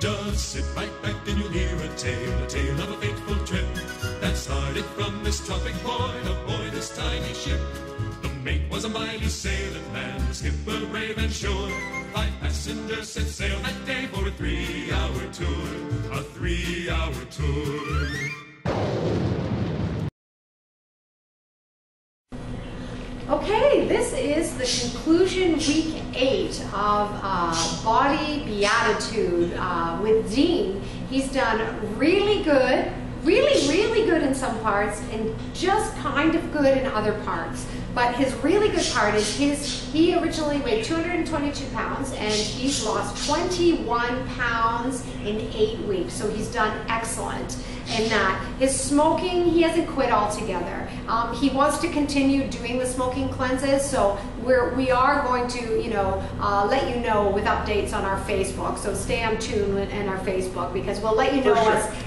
Just sit right back and you'll hear a tale of a fateful trip that started from this tropic point aboard this tiny ship. The mate was a mighty sailing man, the skipper brave and sure. 5 passengers set sail that day for a 3-hour tour, a 3-hour tour. Okay, this is the conclusion week 8 of Body Beatitude with Dean. He's done really good, really good in some parts and just kind of good in other parts. But his really good part is he originally weighed 222 pounds and he's lost 21 pounds in 8 weeks. So he's done excellent in that. His smoking, he hasn't quit altogether. He wants to continue doing the smoking cleanses, so we are going to, let you know with updates on our Facebook. So stay on tune in our Facebook because we'll let you know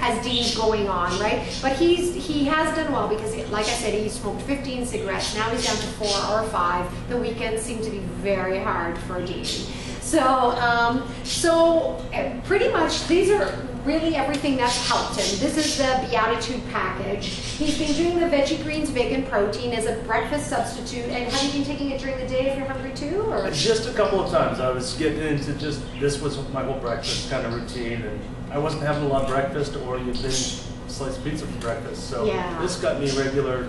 as Dean's going on, right? But he has done well because, like I said, he smoked 15 cigarettes. Now he's down to 4 or 5. The weekends seem to be very hard for Dean. So pretty much these are really everything that's helped him. This is the Beatitude package. He's been doing the veggie greens, vegan protein as a breakfast substitute. And have you been taking it during the day if you're hungry too? Or? Just a couple of times. I was getting into this was my whole breakfast kind of routine, and I wasn't having a lot of breakfast or you binge sliced pizza for breakfast. So this got me regular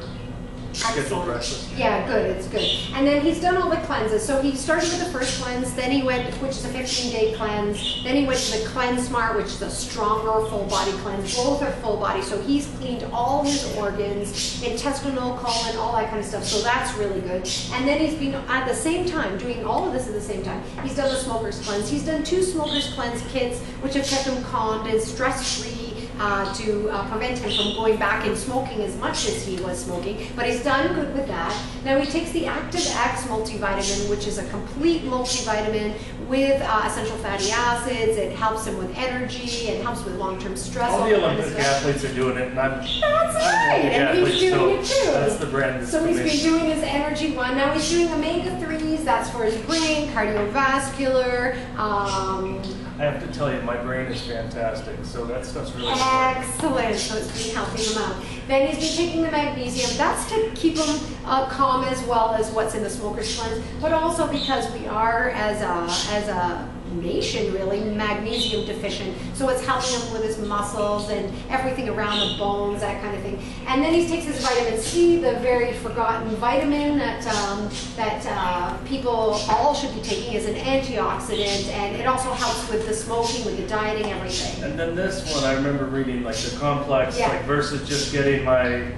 scheduled breakfast. Yeah, good, it's good. And then he's done all the cleanses. So he started with the first cleanse, then he went, which is a 15-day cleanse, then he went to the Cleanse Smart, which is a stronger full body cleanse. Both are full body, so he's cleaned all his organs, intestinal, colon, all that kind of stuff. So that's really good. And then he's been at the same time doing all of this at the same time. He's done the Smoker's Cleanse. He's done 2 Smoker's Cleanse kits, which have kept him calmed and stress-free. To prevent him from going back and smoking as much as he was smoking, but he's done good with that. Now he takes the Active X multivitamin, which is a complete multivitamin with essential fatty acids. It helps him with energy, it helps with long-term stress. All the Olympic athletes are doing it, and that's right, and he's doing it too. That's the brand. So he's been doing his energy one. Now he's doing omega-3s. That's for his brain, cardiovascular. I have to tell you, my brain is fantastic, so that stuff's really excellent. So it's been helping him out. Then he's been taking the magnesium. That's to keep him calm as well as what's in the Smoker's Cleanse, but also because we are, as a nation, really magnesium deficient. So it's helping him with his muscles and everything around the bones, that kind of thing. And then he takes his vitamin C, the very forgotten vitamin that people all should be taking as an antioxidant, and it also helps with the smoking, with the dieting, everything. And then this one, I remember reading like the complex, like versus just getting my,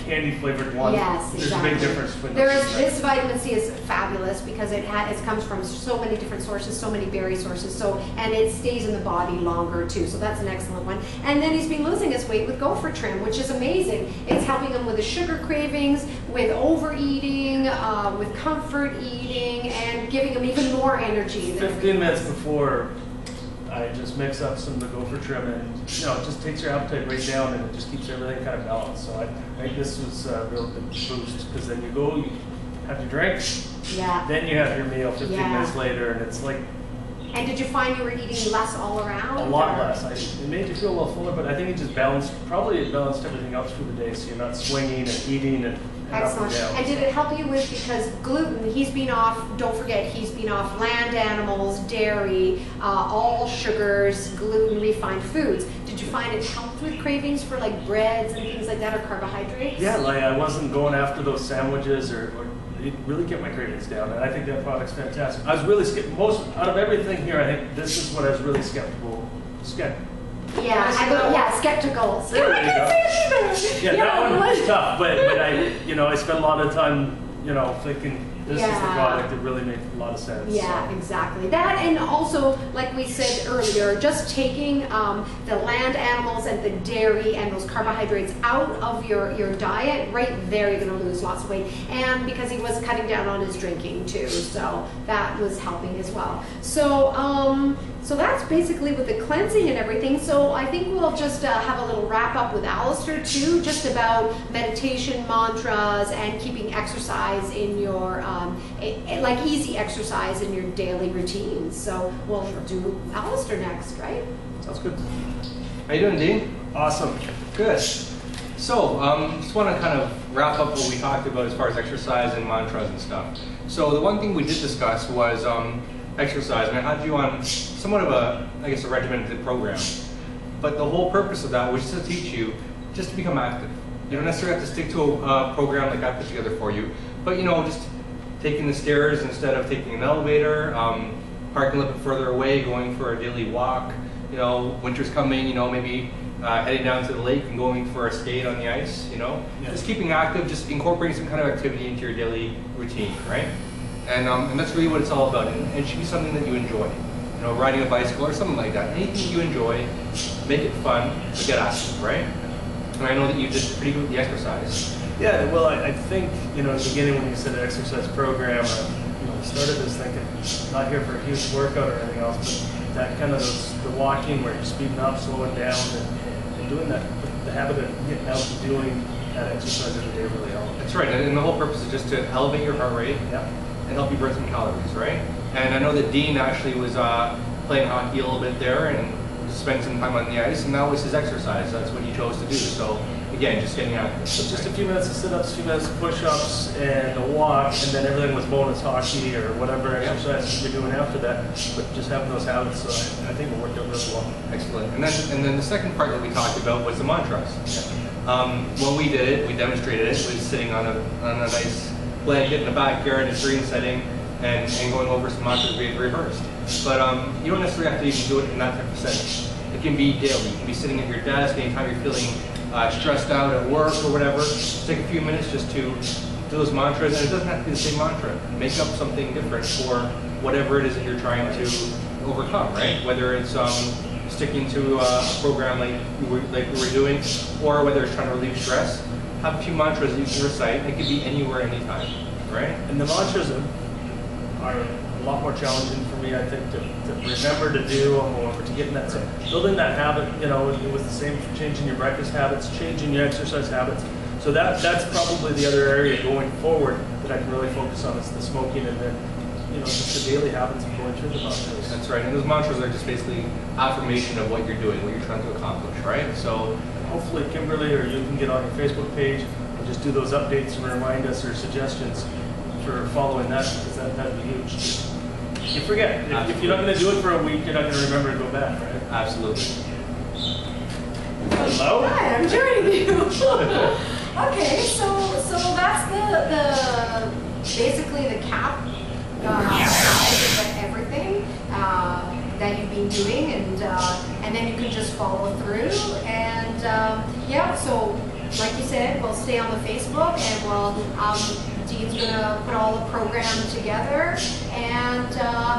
candy flavored one. Yes, There's exactly. a big difference between This vitamin C is fabulous because it comes from so many different sources, so many berry sources, and it stays in the body longer too. So that's an excellent one. And then he's been losing his weight with Gopher Trim, which is amazing. It's helping him with the sugar cravings, with overeating, with comfort eating, and giving him even more energy. 15 minutes before, I just mix up some of the Gopher Trim, and it just takes your appetite right down, and it just keeps everything kind of balanced. So I think this was a real big boost because then you have your drink, then you have your meal 15 minutes later, and it's like. And did you find you were eating less all around? A lot less. It made you feel a little fuller, but I think it just balanced everything out through the day, so you're not swinging and eating and excellent. And did it help you with, because gluten, he's been off, don't forget, he's been off land animals, dairy, all sugars, gluten, refined foods. Did you find it helped with cravings for like breads and things like that, or carbohydrates? Yeah, like I wasn't going after those sandwiches or it really kept my cravings down, and I think that product's fantastic. I was really out of everything here, I think this is what I was really skeptical. Skeptical. There you go. Yeah, that one was tough, but I spent a lot of time, thinking this is the product that really made a lot of sense. Yeah, exactly. That, and also, like we said earlier, just taking the land animals and the dairy and those carbohydrates out of your diet, right there you're going to lose lots of weight. And because he was cutting down on his drinking too, so that was helping as well. So that's basically with the cleansing and everything. So I think we'll just have a little wrap up with Alistair too, just about meditation, mantras, and keeping exercise in your like easy exercise in your daily routines. So we'll do Alistair next, right? Sounds good. How you doing, Dean? Awesome. Good. So, just want to kind of wrap up what we talked about as far as exercise and mantras and stuff. So the one thing we did discuss was exercise, and I had you on somewhat of a, I guess, a regimented program. But the whole purpose of that was to teach you just to become active. You don't necessarily have to stick to a program like I put together for you, but just taking the stairs instead of taking an elevator, parking a little bit further away, going for a daily walk. Winter's coming, maybe heading down to the lake and going for a skate on the ice, Just keeping active, just incorporating some kind of activity into your daily routine, right? And that's really what it's all about. And it should be something that you enjoy. Riding a bicycle or something like that. Anything you enjoy, make it fun, but get active, right? And I know that you did pretty good with the exercise. Yeah, well, I think, in the beginning when you said an exercise program, I started this thinking, not here for a huge workout or anything else, but that kind of the walking where you're speeding up, slowing down, and doing that, the habit of getting out and doing that exercise every day really helps. That's right, and the whole purpose is just to elevate your heart rate and help you burn some calories, right? And I know that Dean actually was playing hockey a little bit there and spent some time on the ice, and that was his exercise. That's what he chose to do. So again, just getting active. So just a few minutes of sit-ups, a few minutes of push-ups, and a walk, and then everything was bonus hockey or whatever exercises you're doing after that. But just having those habits, so I think it worked out really well. Excellent. And then the second part that we talked about was the mantras. When we did it, we demonstrated it. We was sitting on a nice blanket in the backyard in a serene setting and going over some mantras we had rehearsed. But you don't necessarily have to even do it in that type of setting. It can be daily. You can be sitting at your desk anytime you're feeling stressed out at work or whatever. Just take a few minutes just to do those mantras, and it doesn't have to be the same mantra. Make up something different for whatever it is that you're trying to overcome, right? Whether it's sticking to a program like we were doing, or whether it's trying to relieve stress. Have a few mantras that you can recite. It could be anywhere, anytime, right? And the mantras are a lot more challenging for me, I think, to remember to do or to get in that. So building that habit, it was the same for changing your breakfast habits, changing your exercise habits. So that's probably the other area going forward that I can really focus on is the smoking and then, just the daily habits of going through the mantras. That's right. And those mantras are just basically affirmation of what you're doing, what you're trying to accomplish, right? So hopefully Kimberly or you can get on your Facebook page and just do those updates and remind us or suggestions for following that, because that'd be huge. You forget. If you're not going to do it for a week, you're not going to remember to go back, right? Absolutely. Hello? Hi, I'm joining you. Okay, so that's the basically the cap of everything that you've been doing, and then you can just follow through. And so like you said, we'll stay on the Facebook, and we'll Dean's gonna put all the program together, and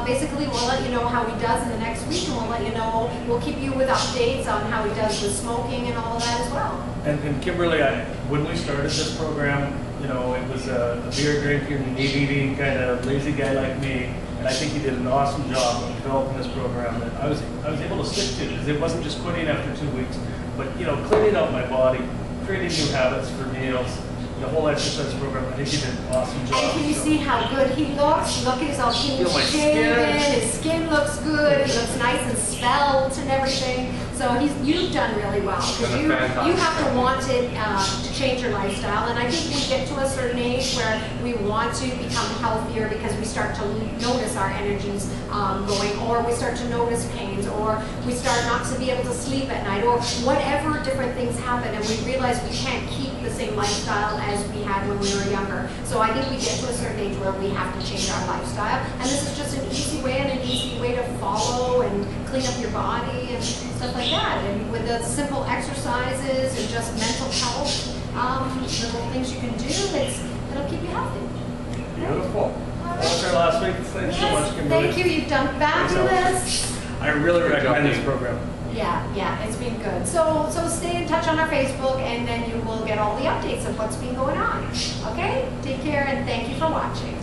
basically we'll let you know how he does in the next week, and we'll let you know, we'll keep you with updates on how he does with smoking and all of that as well. And Kimberly, when we started this program, it was a beer drinking, meat eating kind of lazy guy like me, and I think he did an awesome job of developing this program that I was able to stick to, because it wasn't just quitting after 2 weeks, but cleaning out my body, creating new habits for meals. The whole exercise program, I think he did an awesome job. And can you see how good he looks? Look at his all clean shaven, his skin looks good, he looks nice and svelte and everything. So you've done really well, because you have to want it to change your lifestyle. And I think we get to a certain age where we want to become healthier because we start to notice our energies going, or we start to notice pains, or we start not to be able to sleep at night, or whatever different things happen, and we realize we can't keep the same lifestyle as we had when we were younger. So I think we get to a certain age where we have to change our lifestyle, and this is just an easy way to follow and clean up your body and stuff like that. And with the simple exercises and just mental health, little things you can do, it'll keep you healthy. Beautiful. That was our last week. Thanks so much, Kimberly. Thank you. You've done fabulous. I really recommend this program. Yeah, it's been good. So stay in touch on our Facebook, and then you will get all the updates of what's been going on. Okay? Take care, and thank you for watching.